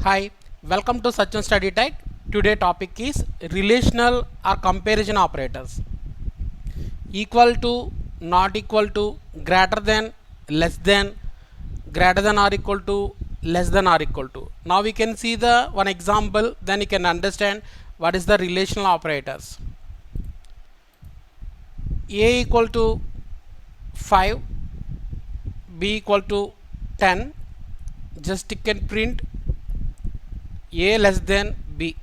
Hi, welcome to Sachin Study Tech. Today topic is relational or comparison operators. Equal to, not equal to, greater than, less than, greater than or equal to, less than or equal to. Now we can see the one example, then you can understand what is the relational operators. A equal to 5, B equal to 10. Just you can print A less than B,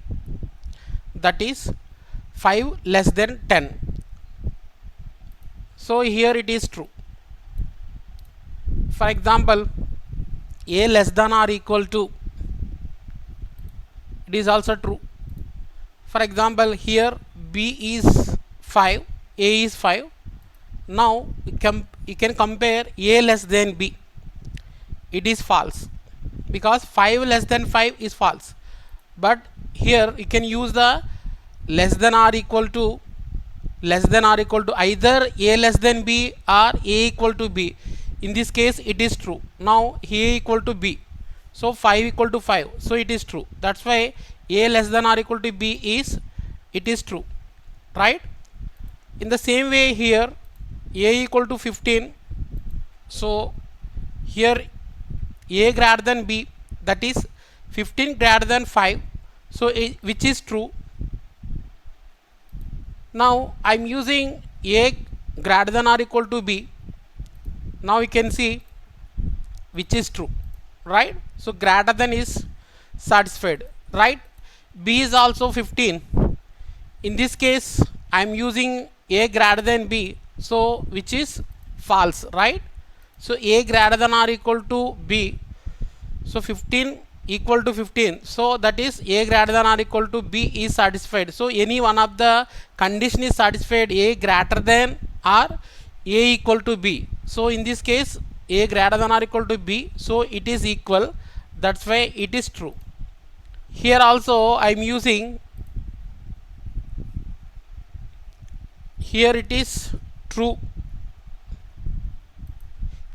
that is 5 less than 10. So here it is true. For example, A less than or equal to, it is also true. For example, here B is 5, A is 5. Now you can compare A less than B. It is false because 5 less than 5 is false. But here you can use the less than or equal to, less than or equal to either A less than B or A equal to B. In this case it is true. Now A equal to B, so 5 equal to 5, so it is true. That's why A less than or equal to B is, it is true, right? In the same way here A equal to 15, so here A greater than B, that is 15 greater than 5, so which is true. Now I am using A greater than or equal to B. Now you can see which is true, right? So greater than is satisfied, right? B is also 15. In this case I am using A greater than B, so which is false, right? So A greater than or equal to B, so 15 equal to 15, so that is A greater than or equal to B is satisfied. So any one of the condition is satisfied, A greater than or A equal to B. So in this case A greater than or equal to B, so it is equal, that's why it is true. Here also I am using, here it is true,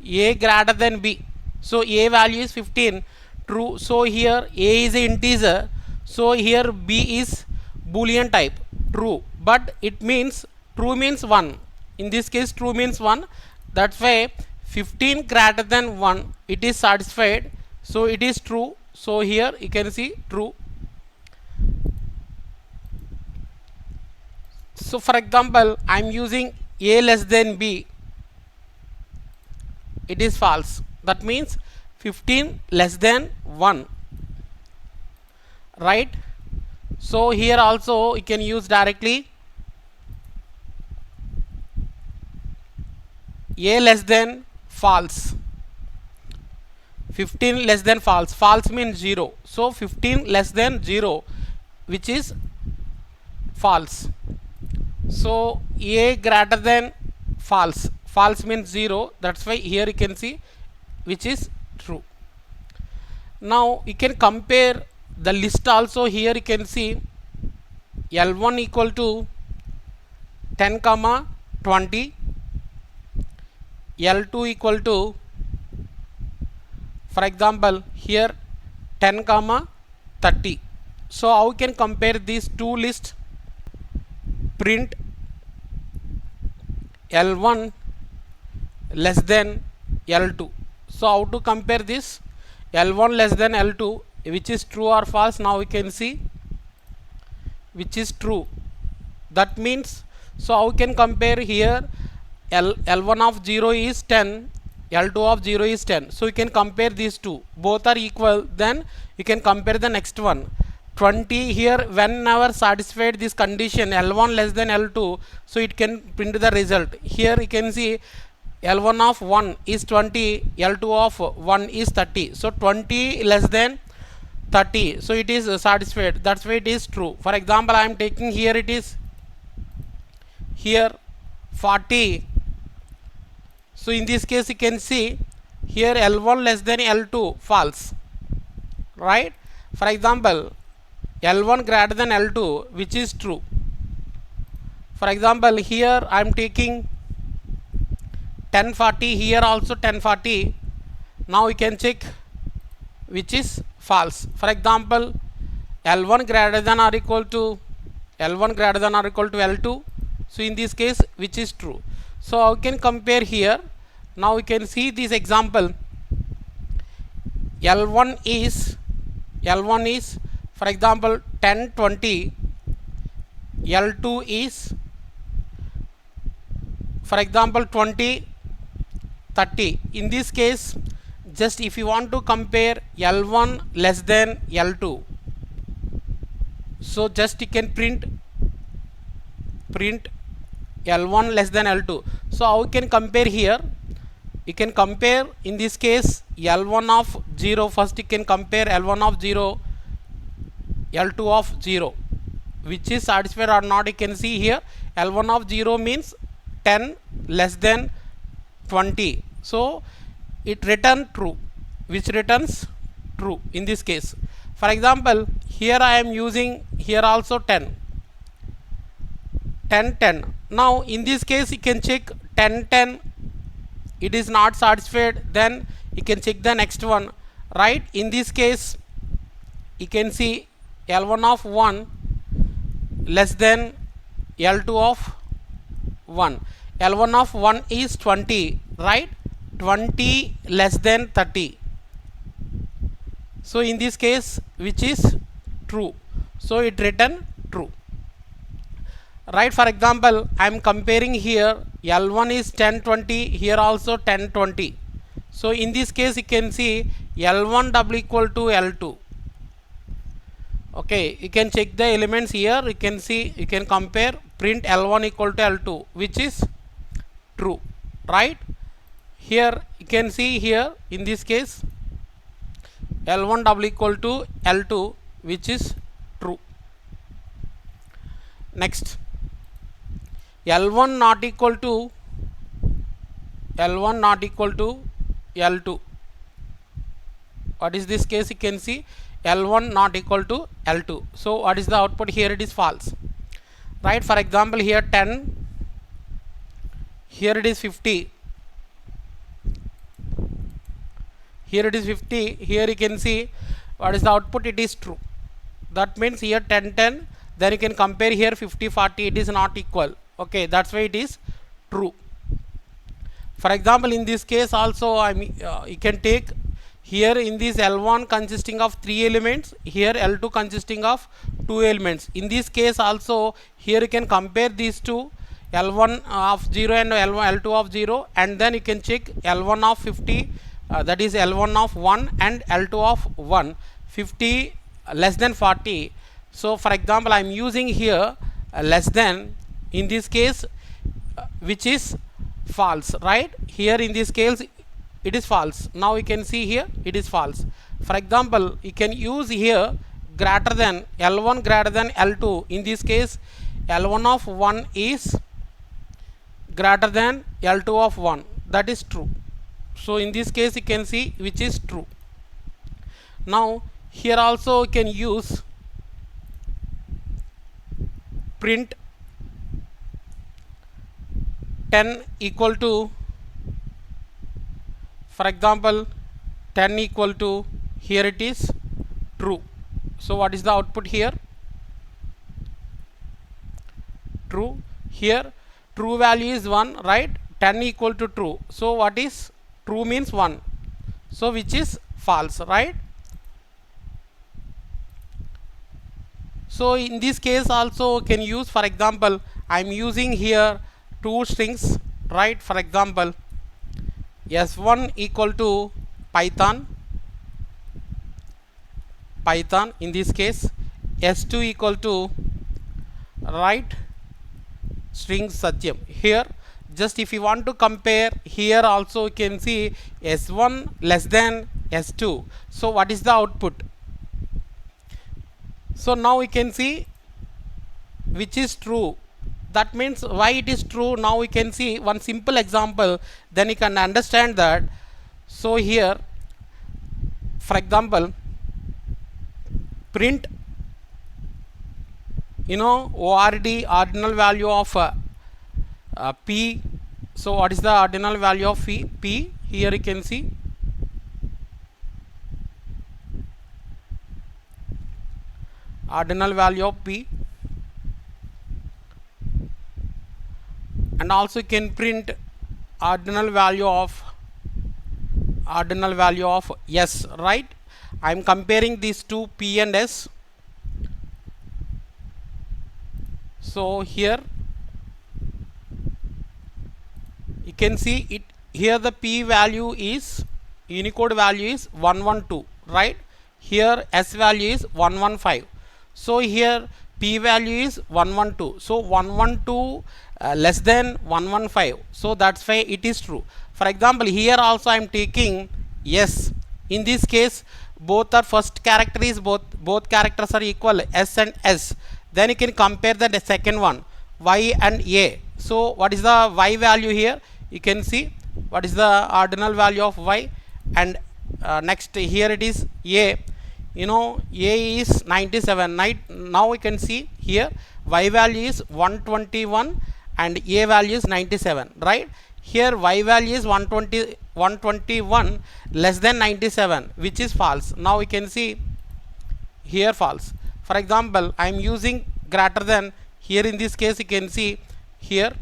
A greater than B, so A value is 15, true. So here A is an integer, so here B is boolean type, true, but it means true means 1. In this case true means 1, that's why 15 greater than 1 it is satisfied, so it is true. So here you can see true. So for example I am using A less than B, it is false, that means 15 less than 1, right? So here also you can use directly A less than false, 15 less than false, false means 0, so 15 less than 0 which is false. So A greater than false, false means 0, that's why here you can see which is true. Now you can compare the list also. Here you can see L1 equal to 10 comma 20, L2 equal to, for example here 10 comma 30. So how you can compare these two lists? Print L1 less than L2. So how to compare this? L1 less than L2, which is true or false? Now we can see which is true. That means, so how we can compare here? L1 of 0 is 10, L2 of 0 is 10. So you can compare these two, both are equal, then you can compare the next one. 20 here, whenever satisfied this condition L1 less than L2, so it can print the result. Here you can see L1 of 1 is 20, L2 of 1 is 30, so 20 less than 30, so it is satisfied, that's why it is true. For example I am taking here, it is here 40, so in this case you can see here L1 less than L2 false, right? For example L1 greater than L2, which is true. For example here I am taking 1040, here also 1040. Now we can check which is false. For example, L1 greater than or equal to L1 greater than or equal to L2. So in this case, which is true. So I can compare here. Now we can see this example. L1 is for example 10 20. L2 is for example 20 30. In this case, just if you want to compare L1 less than L2, so just you can print L1 less than L2. So how you can compare here? You can compare in this case L1 of 0. First you can compare L1 of 0, L2 of 0, which is satisfied or not. You can see here L1 of 0 means 10 less than 20. So it return true, which returns true in this case. For example, here I am using here also 10 10. Now in this case you can check 10 it is not satisfied, then you can check the next one, right? In this case you can see L1 of 1 less than L2 of 1. L1 of 1 is 20, right? 20 less than 30. So in this case, which is true, so it return true, right? For example, I am comparing here L1 is 10 20, here also 10 20. So in this case you can see L1 double equal to L2. Okay, you can check the elements here. You can see, you can compare, print L1 equal to L2, which is true, right? Here you can see here in this case L1 double equal to L2, which is true. Next, L1 not equal to L2. What is this case? You can see L1 not equal to L2. So what is the output here? It is false, right? For example, here 10, here it is 50, here it is 50. Here you can see what is the output? It is true. That means here 10 10, then you can compare here 50 40, it is not equal. Okay, that's why it is true. For example, in this case also you can take here in this L1 consisting of 3 elements, here L2 consisting of 2 elements. In this case also, here you can compare these two, L1 of 0 and L2 of 0, and then you can check L1 of 50, that is L1 of 1 and L2 of 1, 50 less than 40. So for example, I am using here less than, in this case which is false, right? Here in this case it is false. Now you can see here it is false. For example, you can use here greater than, L1 greater than L2. In this case L1 of 1 is greater than L2 of 1, that is true. So in this case you can see which is true. Now here also you can use print 10 equal to, for example 10 equal to, here it is true. So what is the output here? True. Here true value is 1, right? 10 equal to true. So what is true means 1. So which is false, right? So in this case also can use, for example, I am using here two strings, right? For example, s1 equal to Python, in this case s2 equal to, right, string Satyam. Here just if you want to compare, here also you can see s1 less than s2. So what is the output? So now we can see which is true. That means why it is true. Now we can see one simple example, then you can understand that. So here for example, print ORD, ordinal value of p. So what is the ordinal value of p? Here you can see ordinal value of p, and also can print ordinal value of s, right? I am comparing these two, p and s. So here you can see it, here the p value is, unicode value is 112, right? Here s value is 115. So here p value is 112, so 112 less than 115, so that's why it is true. For example, here also I am taking yes. In this case, both are first character is, both characters are equal, s and s. Then you can compare the second one, y and a. So what is the y value here? You can see what is the ordinal value of y, and next here it is a. You know, a is 97. Now we can see here y value is 121 and a value is 97, right? Here y value is 121 less than 97, which is false. Now we can see here false. For example, I am using greater than. Here in this case you can see here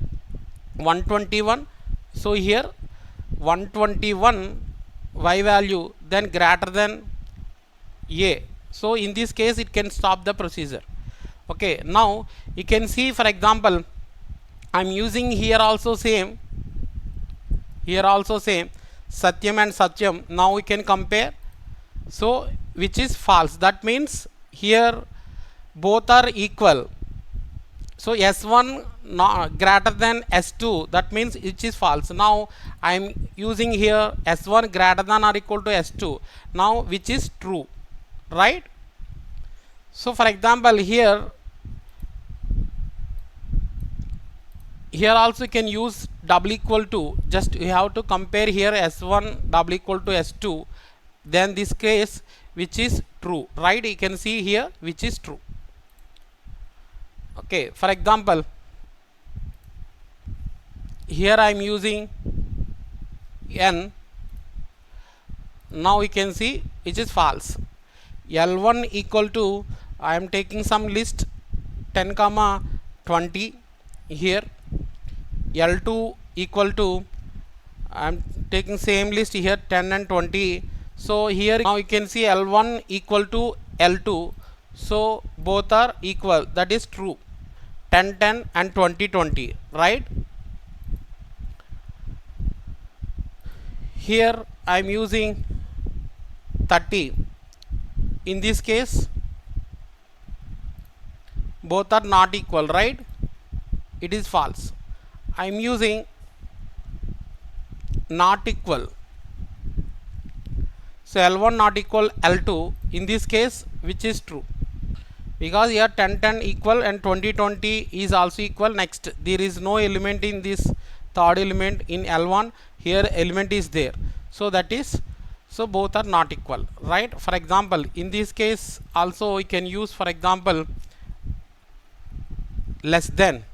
121. So here 121 y value, then greater than a. So in this case it can stop the procedure. Okay, now you can see, for example, I am using here also same, satyam and satyam. Now we can compare, so which is false. That means here both are equal. So s1 greater than s2, that means it is false. Now I am using here s1 greater than or equal to s2, now which is true, right? So for example, here also you can use double equal to, just you have to compare here s1 double equal to s2, then this case which is true, right? You can see here which is true. Okay, for example, here I am using n. Now you can see which is false. L1 equal to, I am taking some list 10 comma 20 here. L2 equal to, I am taking same list here 10 and 20. So here now you can see L1 equal to L2, so both are equal, that is true. 10 10 and 20 20, right? Here I am using 30. In this case both are not equal, right? It is false. I am using not equal, so L1 not equal L2. In this case which is true, because here 10 10 equal and 20 20 is also equal. Next, there is no element in this third element in L1, here element is there, so that is, so both are not equal, right? For example, in this case also we can use, for example, less than,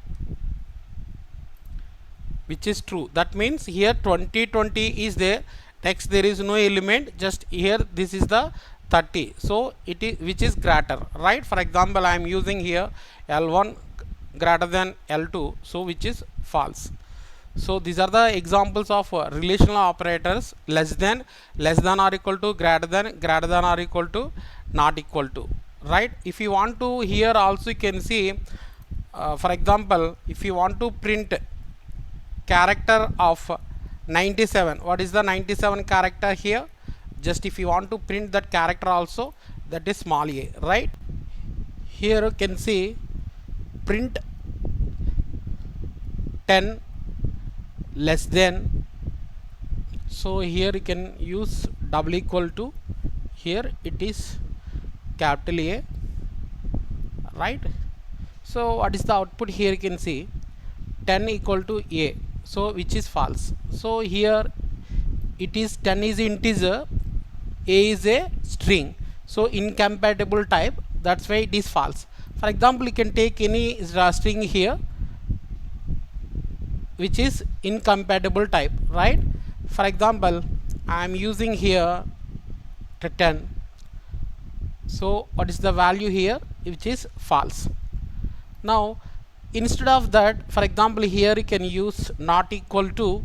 which is true. That means here 20 20 is there. Next, there is no element, just here this is the 30, so it is, which is greater, right? For example, I am using here L1 greater than L2, so which is false. So these are the examples of relational operators: less than or equal to, greater than or equal to, not equal to, right? If you want to, here also you can see, for example, if you want to print character of 97, what is the 97 character here? Just if you want to print that character also, that is small a, right? Here you can see print 10 less than, so here you can use double equal to, here it is capital A, right? So what is the output? Here you can see 10 equal to A, so which is false. So here it is 10 is integer, A is a string, so incompatible type, that's why it is false. For example, you can take any string here which is incompatible type, right? For example, I am using here 10. So what is the value here, which is false. Now instead of that, for example, here you can use not equal to,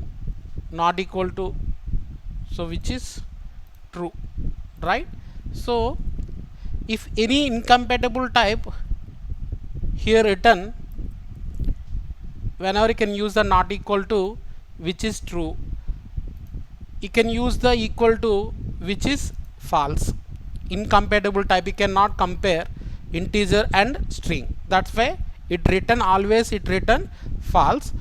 not equal to, so which is true, right? So if any incompatible type here written, whenever you can use the not equal to which is true, you can use the equal to which is false. Incompatible type you cannot compare integer and string, that's why it written always it written false.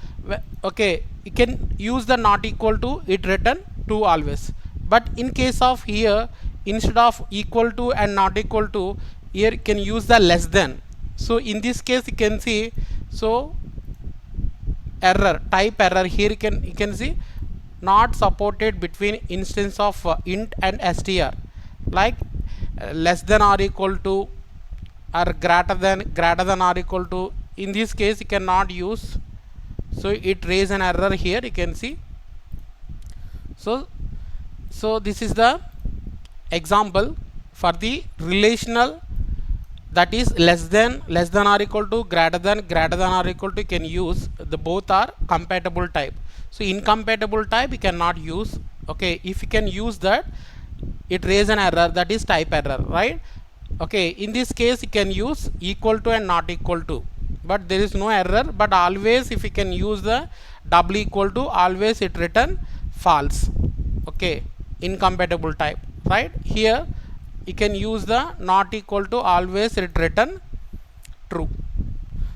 Okay, you can use the not equal to, it written true always. But in case of here, instead of equal to and not equal to, here you can use the less than. So in this case you can see, so error, type error here, you can see not supported between instance of int and str, like less than or equal to, or greater than or equal to. In this case you cannot use, so it raise an error here, you can see. So this is the example for the relational, that is less than or equal to, greater than or equal to, you can use the both are compatible type. So incompatible type you cannot use. Okay, if you can use that, it raise an error, that is type error, right? Okay, in this case you can use equal to and not equal to, but there is no error. But always if you can use the double equal to, always it return false. Okay, incompatible type, right? Here you can use the not equal to, always it return true.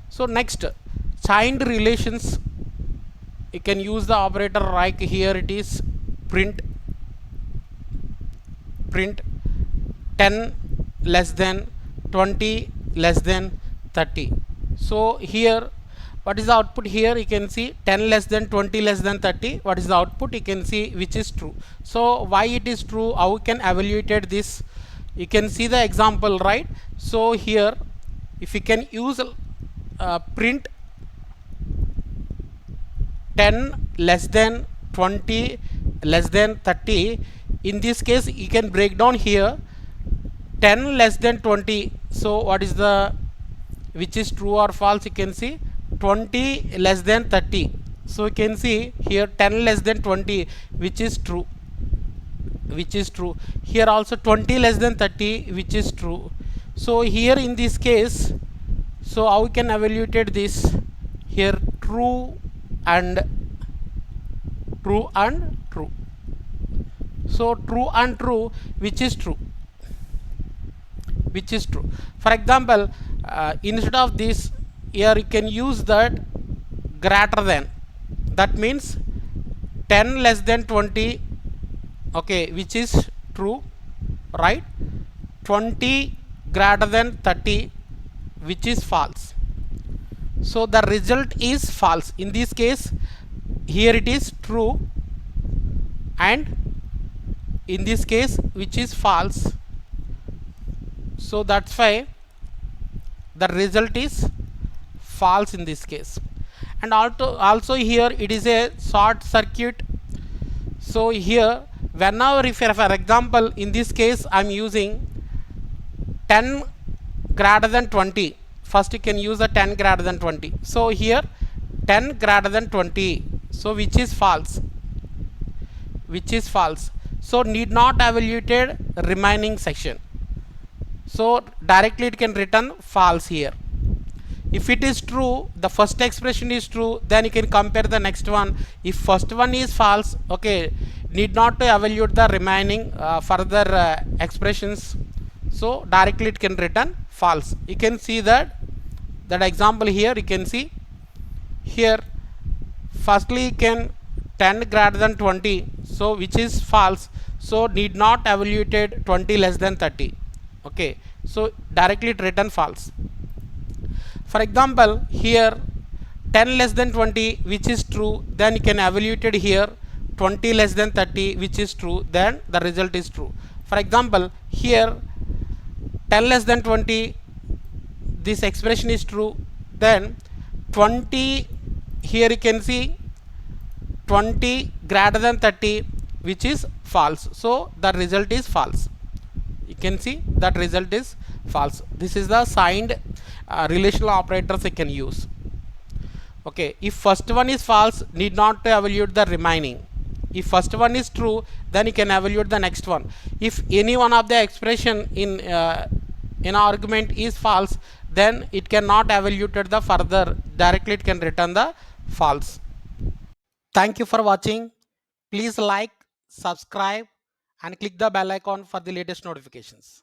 So next, chained relations, you can use the operator like here it is print 10 less than 20 less than 30. So here what is the output? Here you can see 10 less than 20 less than 30, what is the output? You can see which is true. So why it is true, how we can evaluate this? You can see the example, right? So here if you can use print 10 less than 20 less than 30, in this case you can break down here 10 less than 20. So what is the, which is true or false? You can see 20 less than 30. So you can see here 10 less than 20, which is true, which is true. Here also 20 less than 30, which is true. So here in this case, so how we can evaluate this? Here true and true and true. So true and true, which is true, which is true. For example, instead of this, here you can use that greater than, that means 10 less than 20, okay, which is true, right? 20 greater than 30, which is false. So the result is false. In this case, here it is true, and in this case which is false. So that's why the result is false in this case. And also here it is a short circuit. So here whenever, if for example in this case I am using 10 greater than 20, first you can use the 10 greater than 20. So here 10 greater than 20, so which is false, which is false. So need not evaluated remaining section, so directly it can return false here. If it is true, the first expression is true, then you can compare the next one. If first one is false, okay, need not to evaluate the remaining further expressions, so directly it can return false. You can see that example here. You can see here firstly you can 10 greater than 20, so which is false, so need not evaluated 20 less than 30. Okay, so directly it return false. For example here 10 less than 20, which is true, then you can evaluate here 20 less than 30, which is true, then the result is true. For example here 10 less than 20, this expression is true, then 20, here you can see 20 greater than 30, which is false, so the result is false. You can see that result is false. This is the signed relational operators you can use. Okay, if first one is false, need not to evaluate the remaining. If first one is true, then you can evaluate the next one. If any one of the expression in argument is false, then it cannot evaluate the further. Directly it can return the false. Thank you for watching. Please like, subscribe, and click the bell icon for the latest notifications.